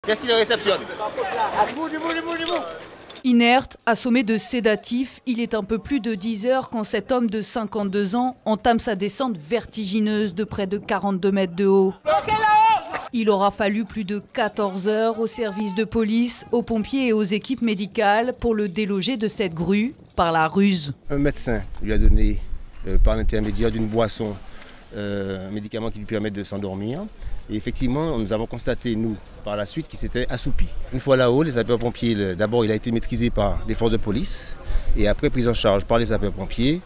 Qu'est-ce qu'il réceptionne? Inerte, assommé de sédatifs, il est un peu plus de 10 heures quand cet homme de 52 ans entame sa descente vertigineuse de près de 42 mètres de haut. Il aura fallu plus de 14 heures aux services de police, aux pompiers et aux équipes médicales pour le déloger de cette grue par la ruse. Un médecin lui a donné, par l'intermédiaire d'une boisson, un médicament qui lui permet de s'endormir. Et effectivement, nous avons constaté, nous, par la suite, qu'il s'était assoupi. Une fois là-haut, les sapeurs-pompiers, d'abord, il a été maîtrisé par les forces de police et après pris en charge par les sapeurs-pompiers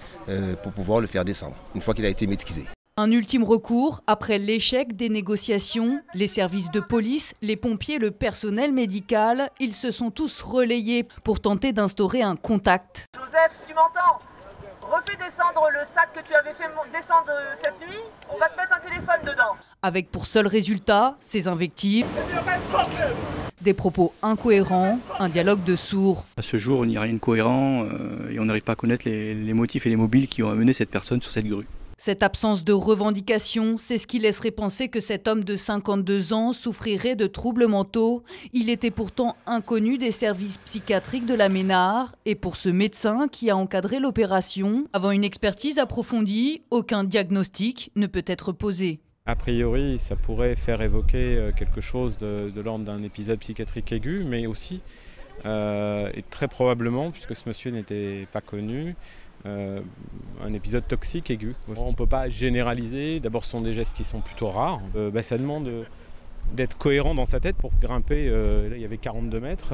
pour pouvoir le faire descendre, une fois qu'il a été maîtrisé. Un ultime recours, après l'échec des négociations, les services de police, les pompiers, le personnel médical, ils se sont tous relayés pour tenter d'instaurer un contact. Joseph, tu m'entends? Refais descendre le sac que tu avais fait descendre cette nuit, on va te mettre un téléphone dedans. Avec pour seul résultat, ces invectives, des propos incohérents, un dialogue de sourds. À ce jour, il n'y a rien de cohérent et on n'arrive pas à connaître les motifs et les mobiles qui ont amené cette personne sur cette grue. Cette absence de revendication, c'est ce qui laisserait penser que cet homme de 52 ans souffrirait de troubles mentaux. Il était pourtant inconnu des services psychiatriques de la Ménard. Et pour ce médecin qui a encadré l'opération, avant une expertise approfondie, aucun diagnostic ne peut être posé. A priori, ça pourrait faire évoquer quelque chose de l'ordre d'un épisode psychiatrique aigu, mais aussi, et très probablement, puisque ce monsieur n'était pas connu, un épisode toxique aigu. On ne peut pas généraliser, d'abord ce sont des gestes qui sont plutôt rares. Ça demande d'être cohérent dans sa tête pour grimper, là il y avait 42 mètres,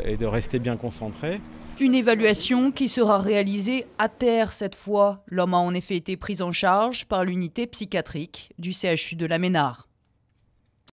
et de rester bien concentré. Une évaluation qui sera réalisée à terre cette fois. L'homme a en effet été pris en charge par l'unité psychiatrique du CHU de la Ménard.